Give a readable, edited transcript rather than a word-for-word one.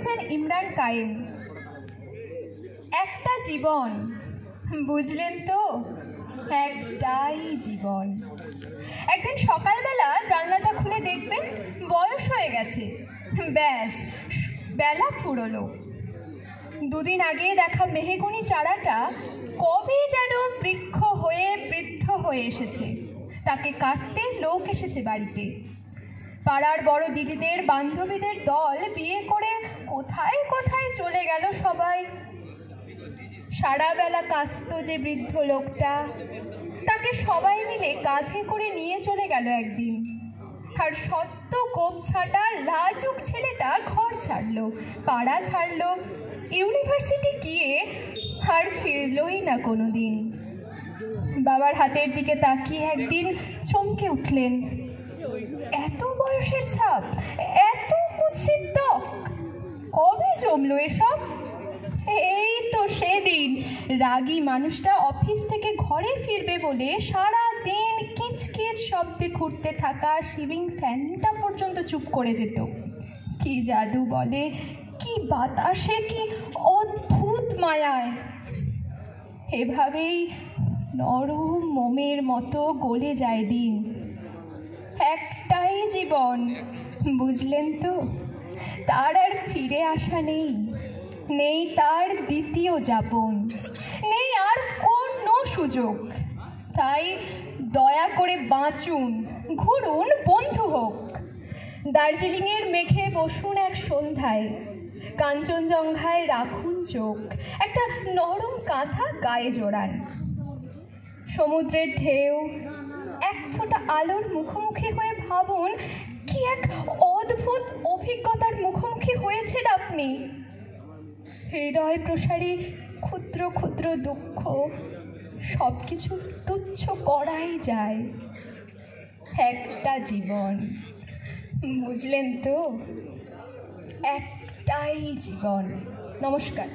লিখেছেন ইমরান কায়েম। একটা জীবন, বুঝলেন তো, একটাই জীবন। একদিন সকালবেলা জানলাটা খুলে দেখবেন বয়স হয়ে গেছে, ব্যাস বেলা ফুরলো। দুদিন আগে দেখা মেহগনি চারাটা কবে যেন বৃক্ষ হয়ে বৃদ্ধ হয়ে এসেছে, তাকে কাটতে লোক এসেছে বাড়িতে। পাড়ার বড় দিদিদের বান্ধবীদের দল বিয়ে করে কোথায় কোথায় চলে গেল সবাই। সারা বেলা কাঁদত যে বৃদ্ধ লোকটা, তাকে সবাই মিলে কাঁধে করে নিয়ে চলে গেল একদিন। আর সত্য কোপ ছাটা লাজুক ছেলেটা ঘর ছাড়লো, পাড়া ছাড়লো, ইউনিভার্সিটি গিয়ে আর ফিরলই না কোনো দিন। বাবার হাতের দিকে তাকিয়ে একদিন চমকে উঠলেন, এত বয়সের ছাপ, এত কুৎসিত ত্বক, কবে জমলো এসব? এই তো সেদিন রাগী মানুষটা অফিস থেকে ঘরে ফিরবে বলে সারা দিন কিচকিচ শব্দে ঘুরতে থাকা সিলিং ফ্যানটা পর্যন্ত চুপ করে যেত। কি জাদু বলে, কি বাতাসে, কি অদ্ভুত মায়ায়। এভাবেই নরম মোমের মতো গলে যায় দিন। একটাই জীবন, বুঝলেন তো, তার আর ফিরে আসা নেই, নেই তার দ্বিতীয় যাপন, নেই আর কোনো সুযোগ। তাই দয়া করে বাঁচুন, ঘুরুন, বন্ধু হোক। দার্জিলিংয়ের মেঘে বসুন এক সন্ধ্যায়, কাঞ্চনজঙ্ঘায় রাখুন চোখ, একটা নরম কাঁথা গায়ে জোড়ান। সমুদ্রের ঢেউ, এক ফোঁটা আলোর মুখোমুখি হয়ে ভাবুন কি এক অদ্ভুত অভিজ্ঞতার মুখোমুখি হয়েছেন আপনি। হৃদয় প্রসারী ক্ষুদ্র ক্ষুদ্র দুঃখ সব কিছু তুচ্ছ করাই যায়। একটা জীবন, বুঝলেন তো, একটাই জীবন। নমস্কার।